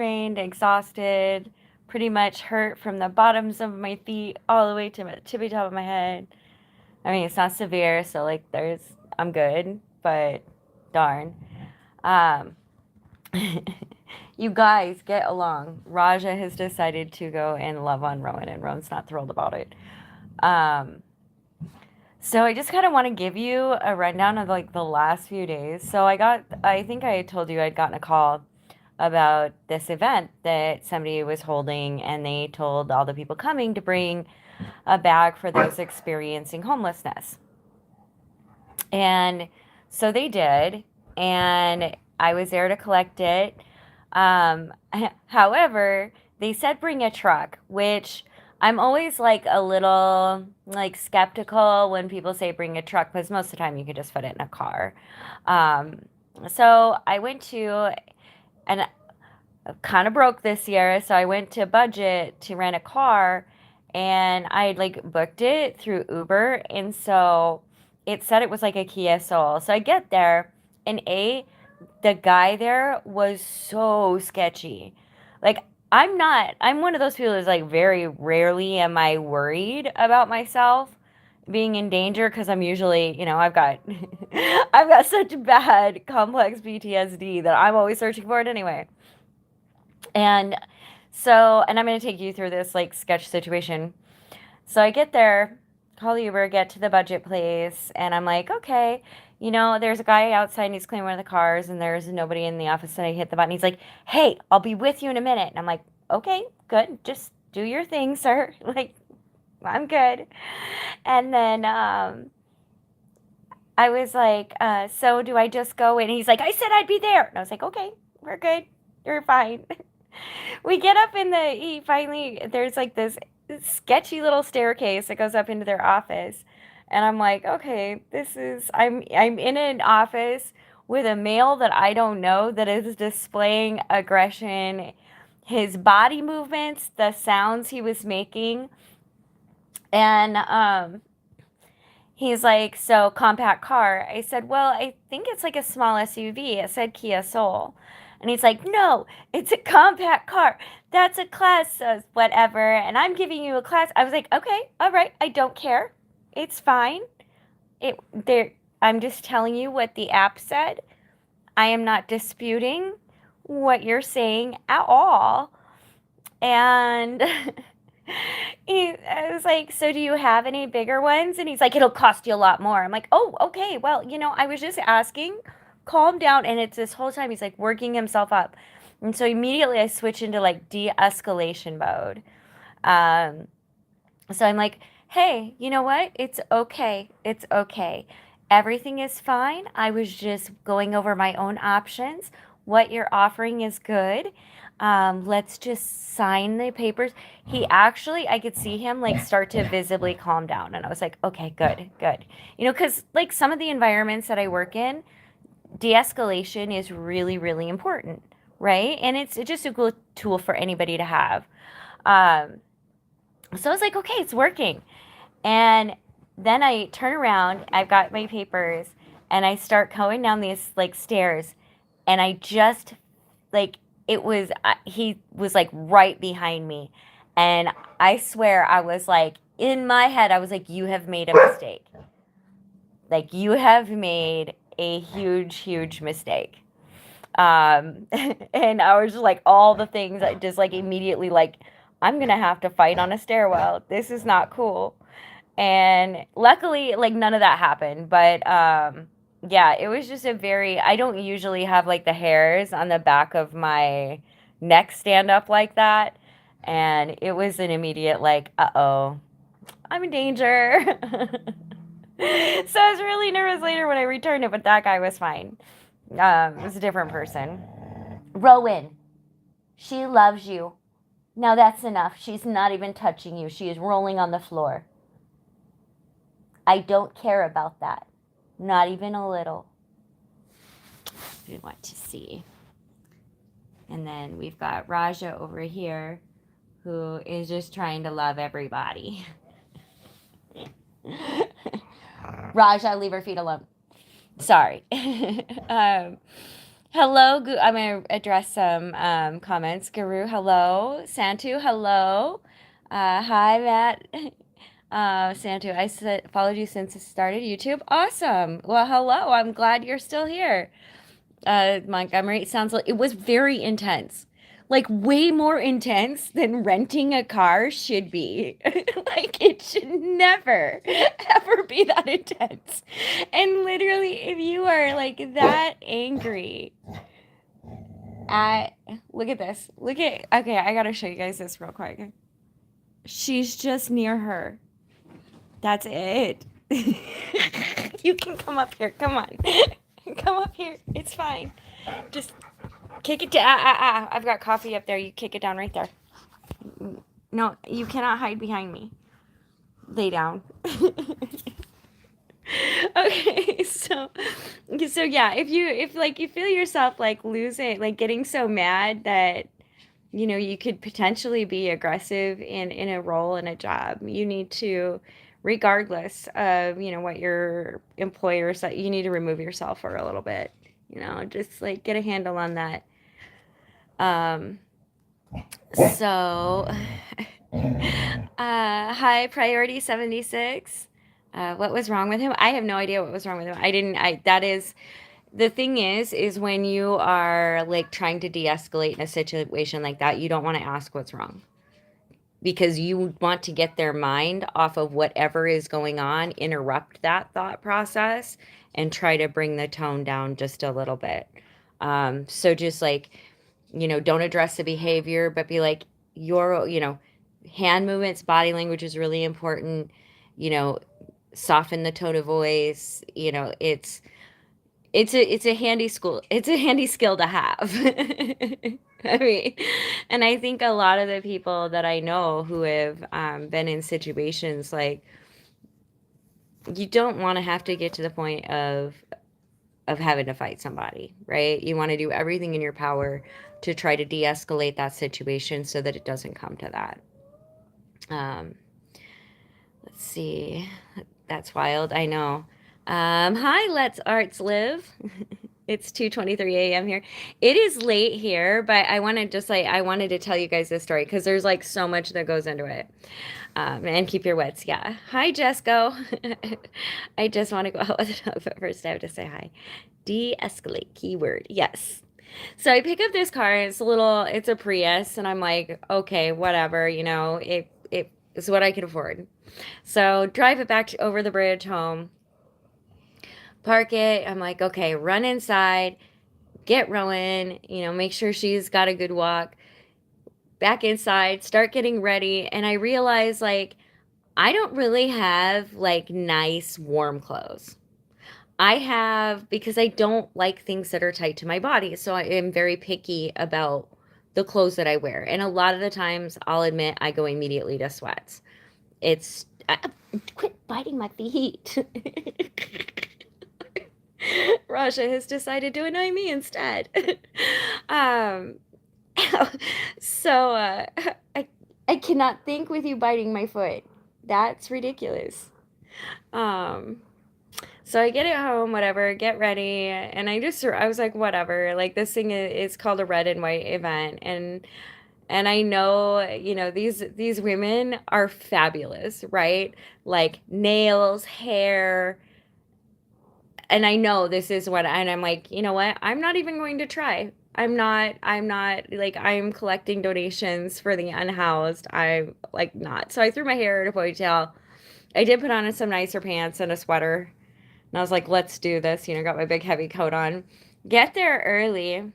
drained, exhausted, pretty much hurt from the bottoms of my feet all the way to the tippy top of my head. I mean, it's not severe, so like I'm good, but darn. Um, you guys get along. Raja has decided to go and love on Rowan, and Rowan's not thrilled about it. Um, so I just kind of want to give you a rundown of like the last few days. I think I told you I'd gotten a call about this event that somebody was holding, and they told all the people coming to bring a bag for those experiencing homelessness. And so they did, and I was there to collect it. Um, however, they said bring a truck, which I'm always like a little like skeptical when people say bring a truck, because most of the time you can just put it in a car. Um, so I went to, and kind of broke this year, so I went to budget to rent a car, and I like booked it through Uber, and so it said it was like a Kia Soul. So I get there, and the guy there was so sketchy. Like I'm one of those people that's like very rarely am I worried about myself being in danger, because I'm usually, I've got I've got such bad complex PTSD that I'm always searching for it anyway. And and I'm going to take you through this like sketch situation. So I get there, call the Uber, get to the budget place, and I'm like, okay, there's a guy outside and he's cleaning one of the cars, and there's nobody in the office. And I hit the button. He's like, hey, I'll be with you in a minute. And I'm like, okay, good. Just do your thing, sir. Like, I'm good. And then I was like, so do I just go? And he's like, I said I'd be there. And I was like, okay, we're good. You're fine. We get up there's like this sketchy little staircase that goes up into their office. And I'm like, okay, I'm in an office with a male that I don't know that is displaying aggression, his body movements, the sounds he was making. And he's like, so compact car. I said, well, I think it's like a small SUV. It said Kia Soul. And he's like, no, it's a compact car. That's a class, whatever. And I'm giving you a class. I was like, okay, all right. I don't care. It's fine. It there. I'm just telling you what the app said. I am not disputing what you're saying at all. And I was like, so do you have any bigger ones? And he's like, it'll cost you a lot more. I'm like, oh, okay. Well, I was just asking. Calm down. And it's this whole time he's like working himself up. And so immediately I switch into like de-escalation mode. Um, so I'm like, hey, you know what? It's okay. It's okay. Everything is fine. I was just going over my own options. What you're offering is good. Let's just sign the papers. I could see him like start to visibly calm down. And I was like, okay, good, good. Because like some of the environments that I work in, de escalation is really, really important, right? And it's just a good tool for anybody to have. Um, so I was like, okay, it's working. And then I turn around, I've got my papers, and I start going down these like stairs, and I just like he was like right behind me, and I swear I was like in my head I was like, you have made a mistake. Like, you have made a huge, huge mistake. And I was just like, all the things I just like immediately like, I'm gonna have to fight on a stairwell. This is not cool. And luckily, like none of that happened. But yeah, it was just I don't usually have like the hairs on the back of my neck stand up like that. And it was an immediate like, uh-oh, I'm in danger. So I was really nervous later when I returned it, but that guy was fine. It was a different person. Rowan, she loves you. Now that's enough. She's not even touching you. She is rolling on the floor. I don't care about that. Not even a little. We want to see. And then we've got Raja over here, who is just trying to love everybody. Raja, leave her feet alone. Sorry. Hello, I'm gonna address some comments. Guru, hello. Santu, hello. Hi, Matt. Santu, followed you since it started YouTube. Awesome. Well, hello. I'm glad you're still here. Montgomery, it sounds like it was very intense. Like way more intense than renting a car should be. Like it should never ever be that intense. And literally, if you are like that angry at look at this. Okay, I gotta show you guys this real quick. She's just near her. That's it. You can come up here. Come on. Come up here. It's fine. Just kick it down. I've got coffee up there. You kick it down right there. No, you cannot hide behind me. Lay down. Okay, so yeah, if like you feel yourself like losing, like getting so mad that you could potentially be aggressive in a role in a job, you need to, regardless of what your employer said, you need to remove yourself for a little bit, just like get a handle on that. um so Hi, Priority 76. What was wrong with him? I have no idea what was wrong with him. That is, the thing is when you are like trying to de-escalate in a situation like that, you don't want to ask what's wrong because you want to get their mind off of whatever is going on, interrupt that thought process, and try to bring the tone down just a little bit. So just like, don't address the behavior, but be like, hand movements, body language is really important. You know, soften the tone of voice. It's a handy skill to have. I mean, and I think a lot of the people that I know who have been in situations like, you don't want to have to get to the point of having to fight somebody, right? You want to do everything in your power to try to de-escalate that situation so that it doesn't come to that. Let's see. That's wild. I know. Hi, Let's Arts Live. It's 2:23 a.m. here. It is late here, but I wanted to tell you guys this story because there's like so much that goes into it. And keep your wits. Yeah. Hi, Jesco. I just want to go out with it, but first I have to say hi. De-escalate, keyword. Yes. So I pick up this car, and it's a Prius, and I'm like, okay, whatever, it is what I can afford. So drive it back over the bridge home, park it. I'm like, okay, run inside, get Rowan, make sure she's got a good walk. Back inside, start getting ready, and I realize like I don't really have like nice warm clothes. I have, because I don't like things that are tight to my body. So I am very picky about the clothes that I wear. And a lot of the times, I'll admit, I go immediately to sweats. Quit biting my feet. Rasha has decided to annoy me instead. um, so I cannot think with you biting my foot. That's ridiculous. So I get it home, whatever, get ready, and I was like, whatever. Like this thing is called a red and white event, and I know, these women are fabulous, right? Like nails, hair, and I know this is and I'm like, you know what? I'm not even going to try. I'm not like, I'm collecting donations for the unhoused. I'm like not. So I threw my hair in a ponytail. I did put on some nicer pants and a sweater. And I was like, let's do this. Got my big heavy coat on. Get there early.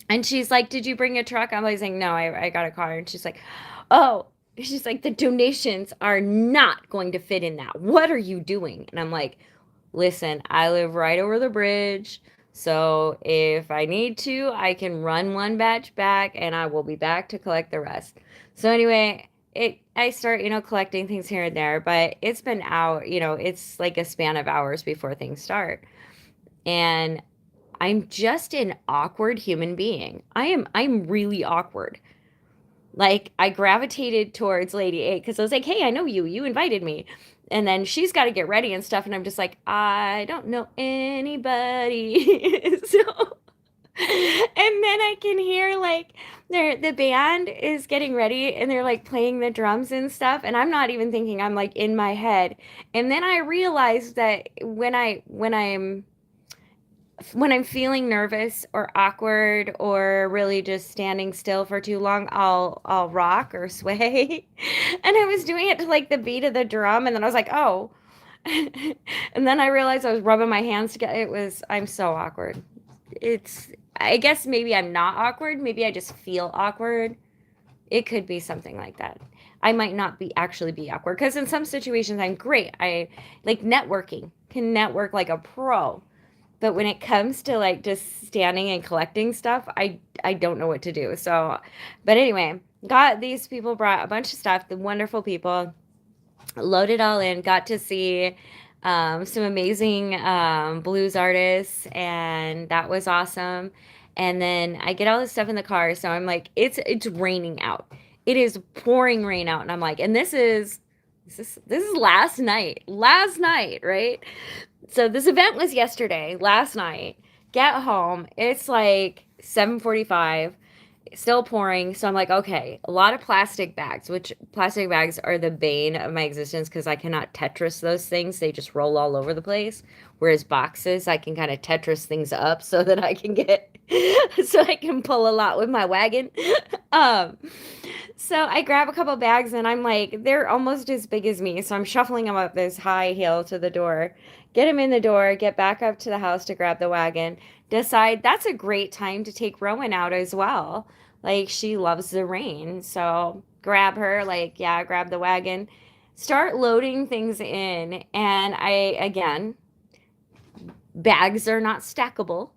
And she's like, did you bring a truck? I'm like, no, I got a car. And she's like, oh, she's like, the donations are not going to fit in that. What are you doing? And I'm like, listen, I live right over the bridge. So if I need to, I can run one batch back and I will be back to collect the rest. So anyway, I start, collecting things here and there, but it's been out, it's like a span of hours before things start. And I'm just an awkward human being. I'm really awkward. Like I gravitated towards Lady A because I was like, hey, I know you. You invited me. And then she's got to get ready and stuff. And I'm just like, I don't know anybody. So And then I can hear like the band is getting ready and they're like playing the drums and stuff, and I'm not even thinking, I'm like in my head. And then I realized that when I'm feeling nervous or awkward or really just standing still for too long, I'll rock or sway. And I was doing it to like the beat of the drum, and then I was like, "Oh." And then I realized I was rubbing my hands together. I'm so awkward. It's I guess maybe I'm not awkward, maybe I just feel awkward. It could be something like that. I might not be actually be awkward because in some situations I'm great. I like networking, can network like a pro. But when it comes to like just standing and collecting stuff, I don't know what to do. So, but anyway, got these people brought a bunch of stuff, the wonderful people, loaded all in, got to see some amazing blues artists, and that was awesome. And then I get all this stuff in the car, so I'm like, it's raining out. It is pouring rain out, and I'm like, and this is last night, right? So this event was yesterday, last night. Get home, it's like 7:45, still pouring. So I'm like, okay, a lot of plastic bags, which plastic bags are the bane of my existence because I cannot Tetris those things. They just roll all over the place. Whereas boxes, I can kind of Tetris things up so that I can get, so I can pull a lot with my wagon. um, so I grab a couple bags and I'm like, they're almost as big as me. So I'm shuffling them up this high hill to the door, get them in the door, get back up to the house to grab the wagon, decide that's a great time to take Rowan out as well. Like she loves the rain. So grab her, like, yeah, grab the wagon, start loading things in. And again, bags are not stackable.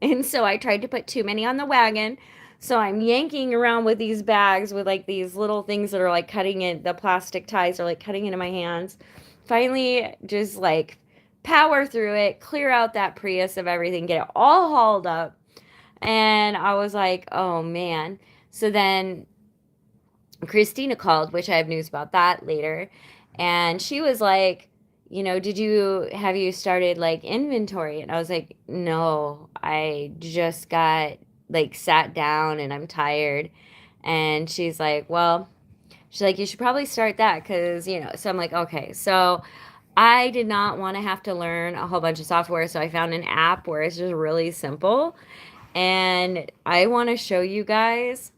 And so I tried to put too many on the wagon. So I'm yanking around with these bags with like these little things that are like cutting in, the plastic ties are like cutting into my hands. Finally, just like power through it, clear out that Prius of everything, get it all hauled up. And I was like, oh man. So then Christina called, which I have news about that later. And she was like, have you started like inventory? And I was like, no, I just got like sat down and I'm tired. And she's like, you should probably start that so I'm like, okay. So I did not want to have to learn a whole bunch of software. So I found an app where it's just really simple. And I want to show you guys.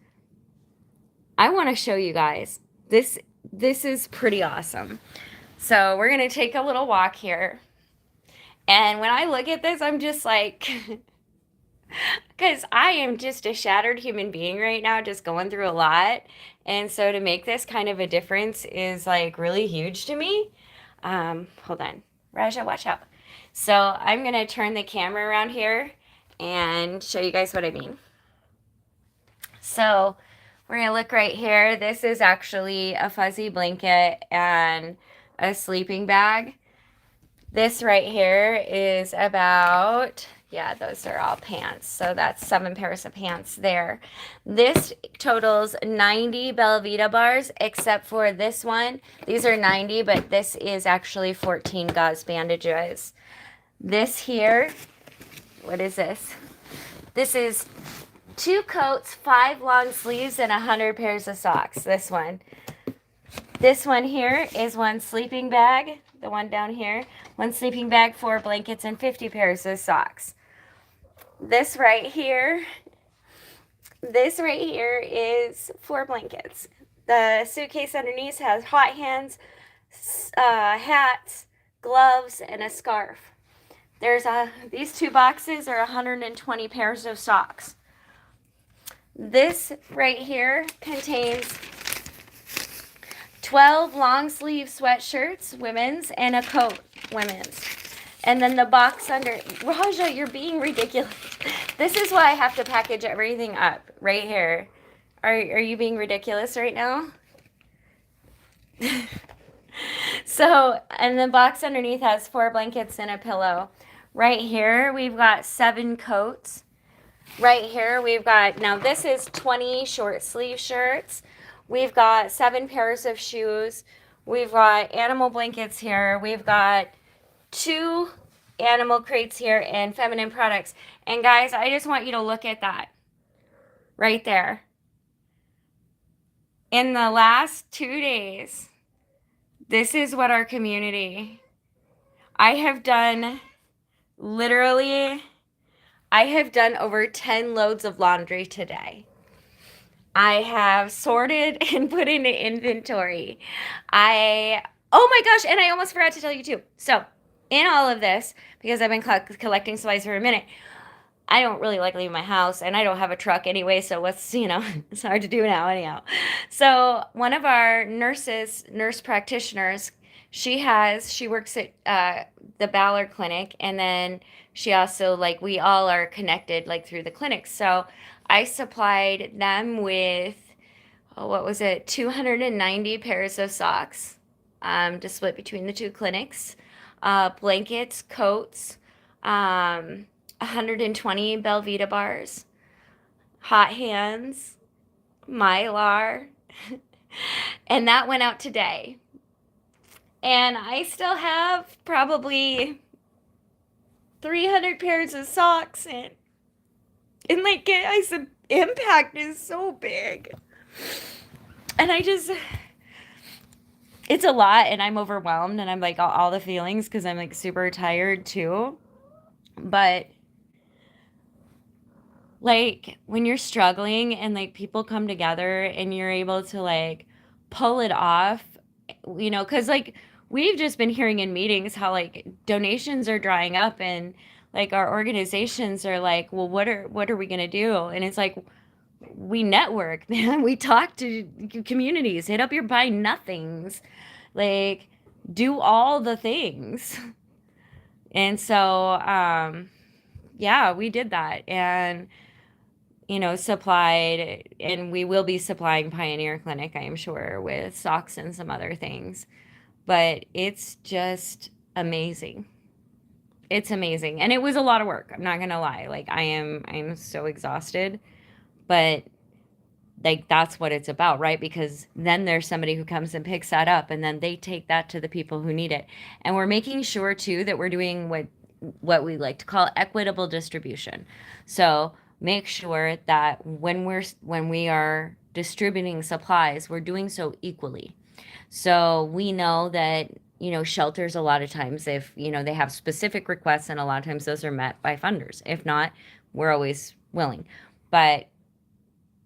This this is pretty awesome. So we're going to take a little walk here. And when I look at this, I'm just like, because I am just a shattered human being right now, just going through a lot. And so to make this kind of a difference is like really huge to me. Hold on. Raja, watch out. So I'm going to turn the camera around here and show you guys what I mean. So we're going to look right here. This is actually a fuzzy blanket and a sleeping bag. This right here is about, yeah, those are all pants. So that's 7 pairs of pants there. This totals 90 Belvita bars, except for this one. These are 90, but this is actually 14 gauze bandages. This here, what is this? This is 2 coats, 5 long sleeves, and 100 pairs of socks. This one. This one here is 1 sleeping bag. The one down here. 1 sleeping bag, 4 blankets, and 50 pairs of socks. This right here is 4 blankets. The suitcase underneath has hot hands, hats, gloves, and a scarf. These 2 boxes are 120 pairs of socks. This right here contains 12 long sleeve sweatshirts, women's, and a coat, women's. And then the box under, Raja, you're being ridiculous. This is why I have to package everything up right here. Are you being ridiculous right now? So, and the box underneath has 4 blankets and a pillow. Right here, we've got 7 coats. Right here, we've got, now this is 20 short sleeve shirts. We've got 7 pairs of shoes. We've got animal blankets here. We've got 2 animal crates here and feminine products. And guys, I just want you to look at that right there. In the last 2 days, this is what our community, I have done literally, I have done over 10 loads of laundry today. I have sorted and put into inventory. Oh my gosh, and I almost forgot to tell you too. So, in all of this, because I've been collecting supplies for a minute, I don't really like leaving my house, and I don't have a truck anyway, so it's hard to do now anyhow. So, one of our nurse practitioners, she works at the Ballard Clinic, and then she also, like, we all are connected, like, through the clinic. So, I supplied them with, what was it, 290 pairs of socks to split between the two clinics, blankets, coats, 120 Belvita bars, hot hands, Mylar, and that went out today. And I still have probably 300 pairs of socks, and like I said, impact is so big. And it's a lot, and I'm overwhelmed, and I'm like all the feelings because I'm like super tired too. But like when you're struggling and like people come together and you're able to like pull it off, because like we've just been hearing in meetings how like donations are drying up, and like our organizations are like, well, what are we gonna do? And it's like, we network, man. We talk to communities, hit up your buy nothings, like do all the things. And so yeah, we did that, and supplied, and we will be supplying Pioneer Clinic, I am sure, with socks and some other things. But it's just amazing. It's amazing. And it was a lot of work. I'm not going to lie. Like I'm so exhausted, but like that's what it's about, right? Because then there's somebody who comes and picks that up, and then they take that to the people who need it. And we're making sure too that we're doing what we like to call equitable distribution. So make sure that when we are distributing supplies, we're doing so equally. So we know that shelters, a lot of times, if they have specific requests, and a lot of times those are met by funders. If not, we're always willing. But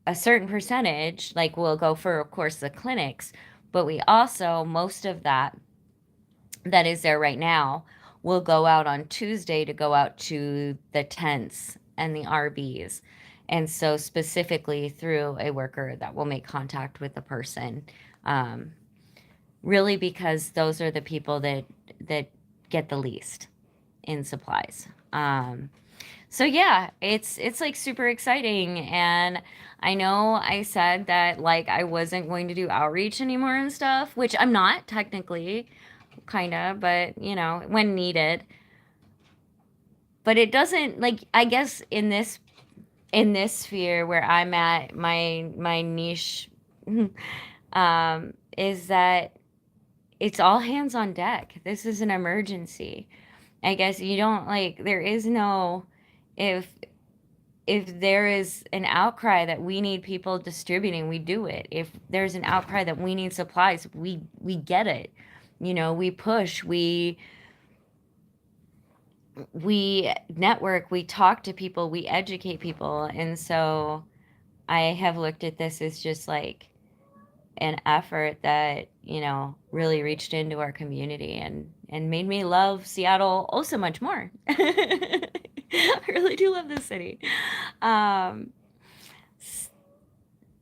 a certain percentage, like, will go for, of course, the clinics, but we also, most of that is there right now, will go out on Tuesday to go out to the tents and the RVs. And so specifically through a worker that will make contact with the person, really, because those are the people that get the least in supplies. So yeah, it's like super exciting. And I know I said that like I wasn't going to do outreach anymore and stuff, which I'm not technically, kind of, but when needed. But it doesn't, like, I guess in this sphere where I'm at, my niche is that it's all hands on deck. This is an emergency. I guess you don't, like, there is no, if there is an outcry that we need people distributing, we do it. If there's an outcry that we need supplies, we get it. We push, we network, we talk to people, we educate people. And so I have looked at this as just like an effort that, really reached into our community and made me love Seattle oh so much more. I really do love this city.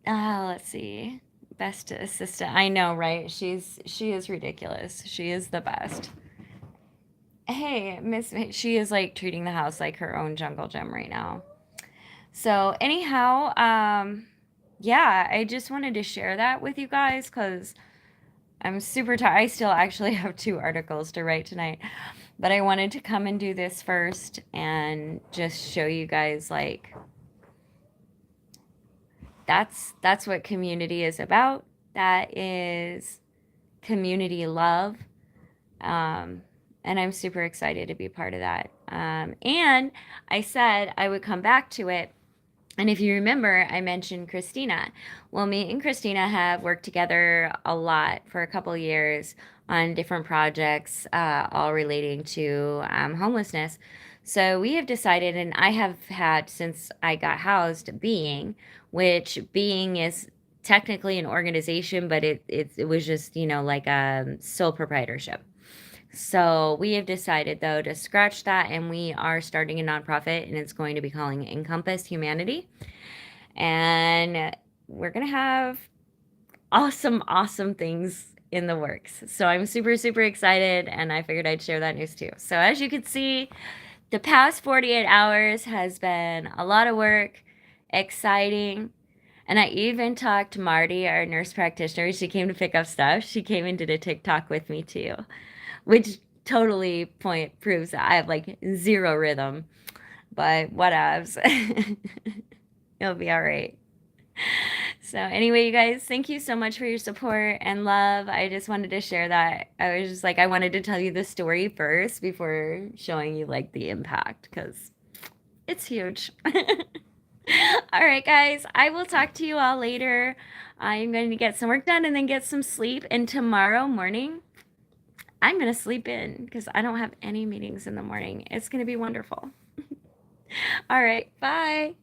Let's see. Best assistant. I know, right? She is ridiculous. She is the best. Hey, she is like treating the house like her own jungle gym right now. So anyhow, yeah, I just wanted to share that with you guys because I'm super tired. I still actually have 2 articles to write tonight, but I wanted to come and do this first and just show you guys, like, that's what community is about. That is community love. And I'm super excited to be part of that. And I said I would come back to it. And if you remember, I mentioned Christina. Well, me and Christina have worked together a lot for a couple years on different projects, all relating to homelessness. So we have decided, and I have had since I got housed, Being, which Being is technically an organization, but it was just, like a sole proprietorship. So we have decided though to scratch that, and we are starting a nonprofit, and it's going to be calling Encompass Humanity. And we're going to have awesome, awesome things in the works. So I'm super, super excited, and I figured I'd share that news too. So as you can see, the past 48 hours has been a lot of work, exciting. And I even talked to Marty, our nurse practitioner. She came to pick up stuff. She came and did a TikTok with me too, which totally proves that I have like zero rhythm. But whatevs. It'll be all right. So anyway, you guys, thank you so much for your support and love. I just wanted to share that. I was just like, I wanted to tell you the story first before showing you like the impact, because it's huge. All right, guys, I will talk to you all later. I'm going to get some work done and then get some sleep. And tomorrow morning, I'm going to sleep in because I don't have any meetings in the morning. It's going to be wonderful. All right, bye.